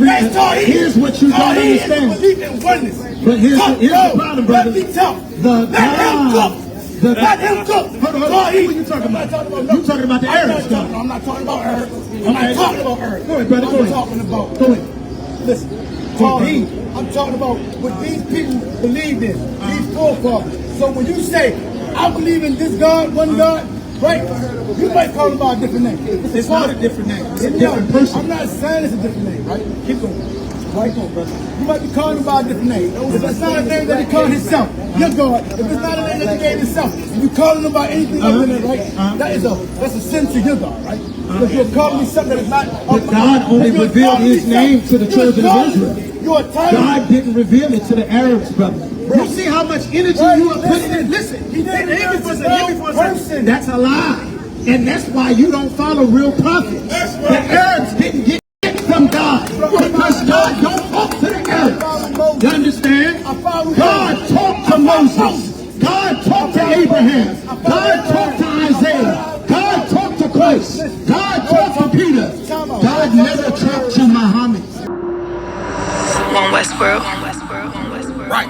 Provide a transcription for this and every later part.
Here's what you don't understand. But here's the problem, brother. Let him cook. Hold on. What are you talking about? You talking about the Arabs, though? I'm not talking about Arabs. I'm not talking about Arabs. Go ahead, brother. Go ahead. Talking about. Go ahead. Listen. I'm talking about what these people believed in. These forefathers. So when you say, I believe in this God, one God, right? You might call him by a different name. It's not a different name. It's a different person. I'm not saying it's a different name, right? Keep going. Right on, brother. You might be calling him by a different name. If it's not a name that he called himself, you're God. If it's not a name that he gave himself, and you calling him by anything other than that, right? That's a sin to your God, right? Because you're calling me something that is not. But God only revealed his name to the children of Israel. God didn't reveal it to the Arabs, brother. You see how much energy you are putting in? Listen, he didn't hear me for a person. That's a lie. And that's why you don't follow real prophets. The Arabs didn't get from God. Because God don't talk to the Arabs. You understand? God talked to Moses. God talked to Abraham. God talked to Isaiah. God talked to Christ. God talked to Peter. God never talked to Muhammad. On Westworld. Right.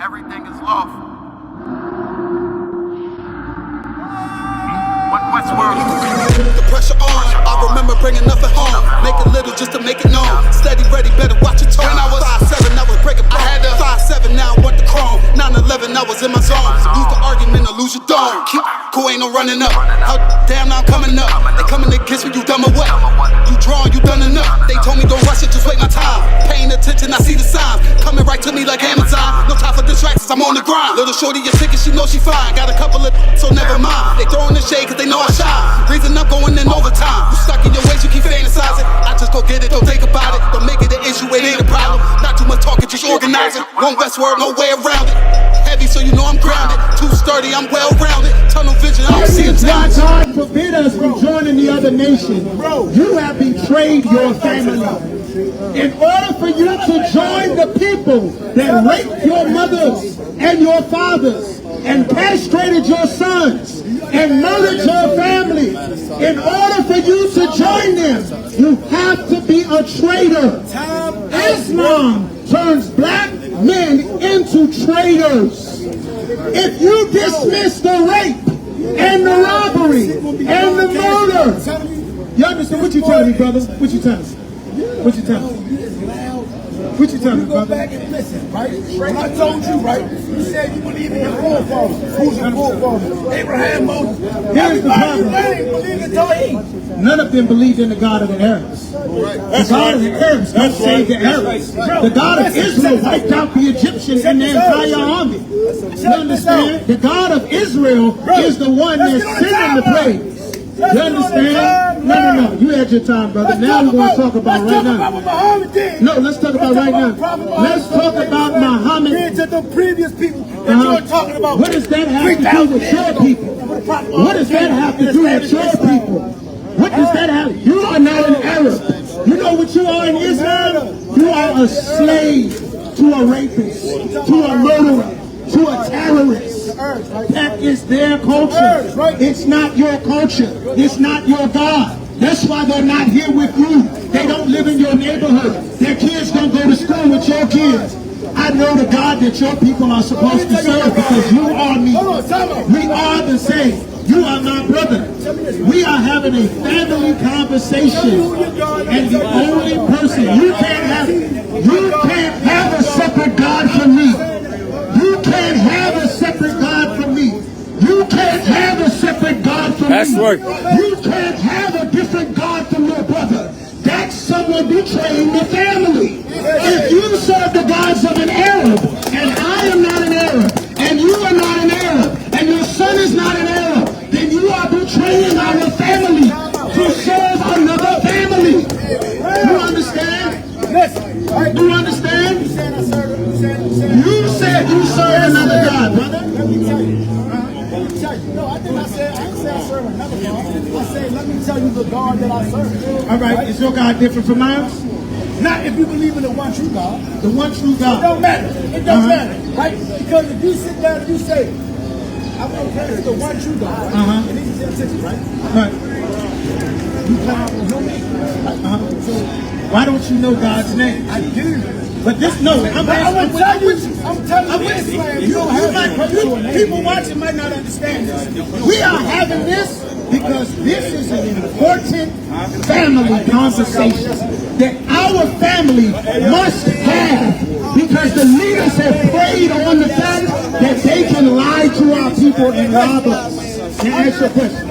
Everything is lawful. Westworld. The pressure on. I remember bringing nothing home. Make it little just to make it known. Steady, ready, better watch your tone. When I was 5'7", I was breaking bone. I had a 5'7", now I want the chrome. 9'11", I was in my zone. Lose the argument or lose your dome. Keep cool, ain't no running up. How damn, now I'm coming up. They coming to kiss me, you dumb or what? You drawn, you done enough. They told me don't rush it, just wait my time. Paying attention, I see the signs. Coming right to me like Amazon. No time for distractions, I'm on the grind. Little shorty, your ticket, she knows she fine. Got a couple of so never mind. They throwing the shade cause they know I shine. Reason I'm going in overtime. You stuck in your ways, you keep fantasizing. I just go get it, don't think about it. Don't make it an issue, it ain't a problem. Not too much talking, just organizing. One Westworld, no way around it. Heavy, so you know I'm grounded. Too sturdy, I'm well rounded. Tunnel vision, I don't see a time. God forbid us from joining the other nation. You have betrayed your family. In order for you to join the people that raped your mothers and your fathers and castrated your sons and murdered your family, in order for you to join them, you have to be a traitor. Islam turns black men into traitors. If you dismiss the rape and the robbery and the murder, you understand what you telling me, brother? What you telling me? What you telling me? What you telling me, brother? Go back and listen, right? When I told you, right? You said you believe in your forefathers. Who's your forefathers? Abraham, Moses. Here's the problem. Believe in Tawheed. None of them believed in the God of the Arabs. The God of the Arabs don't save the Arabs. The God of Israel wiped out the Egyptians and their entire army. You understand? The God of Israel is the one that's sending the plagues. You understand? No. You had your time, brother. Now we're going to talk about right now. No, let's talk about right now. Let's talk about Muhammad. To the previous people that you're talking about. What does that have to do with your people? What does that have to do with your people? What does that have? You are not an Arab. You know what you are in Islam? You are a slave to a rapist, to a murderer, to a terrorist. That is their culture. It's not your culture. It's not your God. That's why they're not here with you. They don't live in your neighborhood. Their kids don't go to school with your kids. I know the God that your people are supposed to serve because you are me. We are the same. You are my brother. We are having a family conversation. And the only person you can't have a separate God from me. You can't have a separate God from me. You can't have a separate God from me. That's right. You can't have a different God from your brother. That's someone betraying the family. If you serve the gods of an Arab, and I am not an Arab, and you are not an Arab, and your son is not an Arab, then you are betraying our family to serve another family. You understand? You understand? You said you serve another God, brother. Let me tell you. No, I did not say I serve another God. I said, let me tell you the God that I serve. All right, is your God different from ours? Not if you believe in the one true God. The one true It God. don't matter. It don't matter, right? Because if you sit down and you say, I'm going to praise the one true God, right? And he's attention, right? Right. You claim to know me. So Why don't you know God's name? I do. But this, no, I'm telling with you, you. People watching might not understand this. We are having this because this is an important family conversation that our family must have, because the leaders have preyed on the fact that they can lie to our people and rob us. Now answer your question.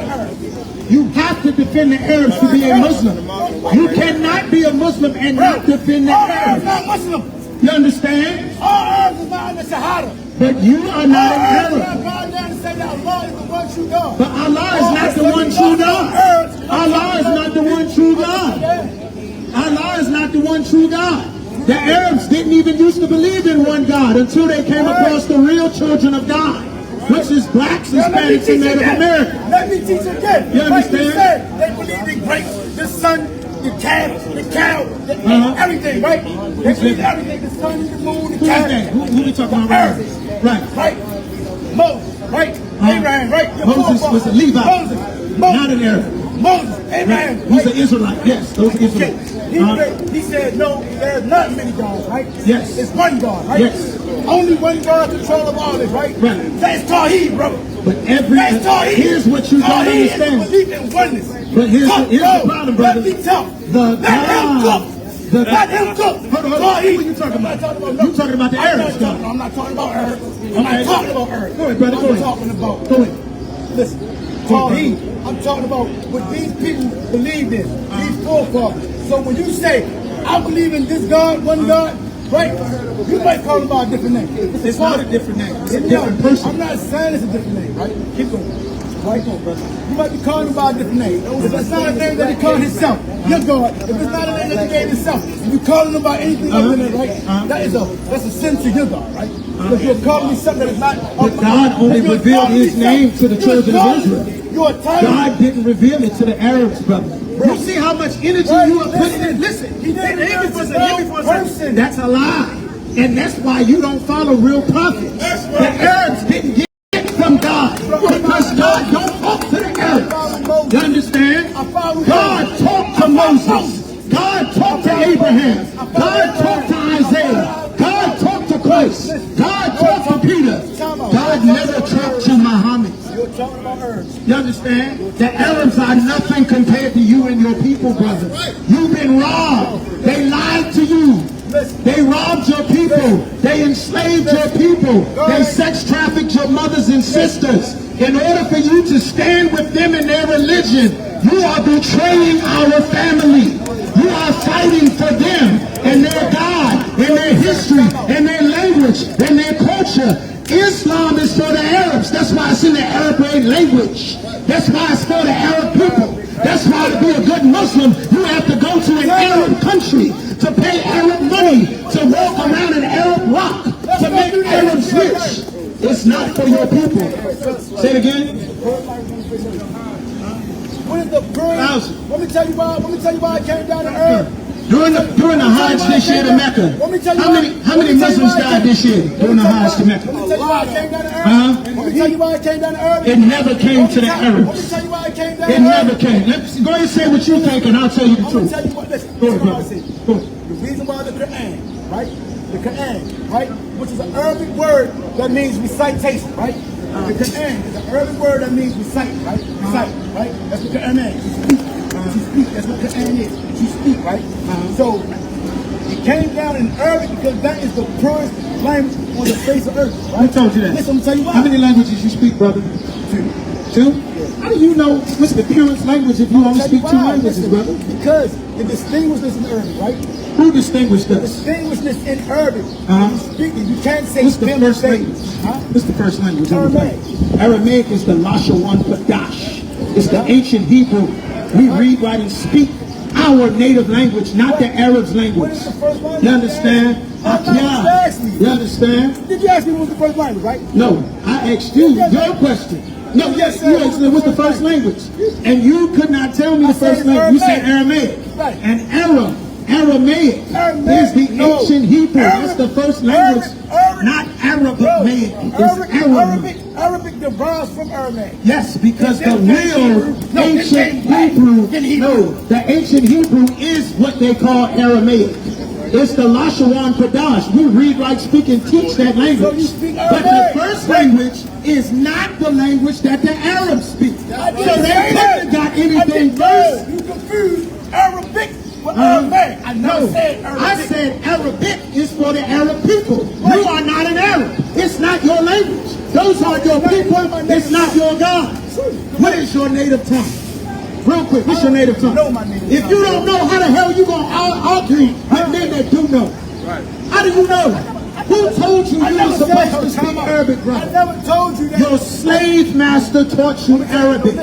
You have to defend the Arabs to be a Muslim. You cannot be a Muslim and not defend the Arabs. Not Muslim. You understand? All Arabs are not in the Shahada. But you are not an Arab. God down and say that Allah is the one true God. But Allah is not the one true God. Allah is not the one true God. Allah is not the one true God. The Arabs didn't even used to believe in one God until they came across the real children of God, which is blacks, Hispanics, and Native Americans. Let me teach again. You understand? Said, they believe in grace, the sun, the calf, the cow, everything, right? They believe everything, the sun, the moon, the calf. Who we talking about right now? Right. Right. Moses, right? Abraham, right? Your Moses was a Levite, Moses. not an Arab. Moses, Abraham. He's an Israelite. Yes, those are Israelites. He said, no, there's not many gods, right? Yes. It's one God, right? Yes. Only one God control of all this, right? Right. That's Tawheed, brother. But That's Tawheed. here's what you don't Tawheed understand. is belief in oneness. But here's the problem, brother. Let me talk. The Let him cook. Let him cook. Hold on. Who are you talking about? You talking about the Arabs, though? I'm not talking about Arabs. I'm not talking about Arabs. Go ahead, brother. Go I'm ahead. talking about. Go ahead. Listen, Tawheed. I'm talking about what these people believed in. These forefathers. So when you say, I believe in this God, one God, right? You might call him by a different name. It's not a different name. It's a different person. I'm not saying it's a different name, right? Keep going. Right on, brother. You might be calling him by a different name. If it's not a name that he called himself, your God. If it's not a name that he gave himself, if you're calling him by anything other than that, right? That's a sin to your God, right? Because you're calling me something that is not. But God only revealed his name to the children of Israel. God didn't reveal it to the Arabs, brother. You see how much energy you are putting in? Listen, he did it for a person. That's a lie. And that's why you don't follow real prophets. The Arabs didn't get it from God because God don't talk to the Arabs. You understand? God talked to Moses. God talked to Abraham. God talked to Isaiah. God talked to Christ. God talked to Peter. God never talked to Muhammad. You understand? The Arabs are nothing compared to you and your people, brother. You've been robbed. They lied to you. They robbed your people. They enslaved your people. They sex trafficked your mothers and sisters. In order for you to stand with them in their religion, you are betraying our family. You are fighting for them and their God and their history and their language and their culture. Islam is for the Arabs. That's why it's in the Arabic language. That's why it's for the Arab people. That's why to be a good Muslim, you have to go to an Arab country to pay Arab money, to walk around an Arab rock, to make Arabs rich. It's not for your people. Say it again. What is the burn? Let me tell you why I came down to earth. During the Hajj this year to Mecca, how many Muslims died this year during the Hajj to Mecca? Let me tell you why I came down to earth. Let me tell you why I came down to earth. It never came to the Let me Arabs. tell you why I came down to It earth. never came. Go ahead and say what you think and I'll tell you the I'm going truth. to tell you what, listen. Go ahead, brother. Go ahead. The reason why the Quran, right? The Quran, right? Which is an Arabic word that means recitation, right? The Quran is an Arabic word that means recite, right? Recite, right? That's what Quran is. You speak. You speak. That's what Quran is. You speak, right? So it came down in Arabic because that is the purest language on the face of earth. Right? Who told you that? Listen, I'm tell you why. How many languages you speak, brother? Two? How do you know what's the purest language if you only speak two languages, brother? Because the distinguishness in Arabic, right? Who distinguished us? Distinguishness in Arabic. You speaking, you can't say What's the first language? What's the first language? Aramaic is the Lashawan Padash. It's the ancient Hebrew. We read, write, and speak our native language, not the Arab's language. You understand? You understand? Did you ask me what was the first language, right? No, I asked you your question. No, yes, you asked me what's the first language. And you could not tell me the first language. You said Aramaic. Right. And Arab Aramaic is the ancient Hebrew. That's the first language, not Arabic. It's Arabic derives from Aramaic. Yes, because the real ancient Hebrew, the ancient Hebrew is what they call Aramaic. It's the Lashawan Pradesh. We read, write, speak, and teach that language. But the first language is not the language that the Arabs speak. So they haven't got anything first. You confuse Arabic with Aramaic. I never said Arabic. I said Arabic is for the Arab people. You are not an Arab. It's not your language. Those are your people. It's not your God. What is your native tongue? Real quick, what's your native tongue? If you don't know, how the hell you going to argue with men that do know? How do you know? Who told you you were supposed to speak Arabic, brother? I never told you that. Your slave master taught you Arabic.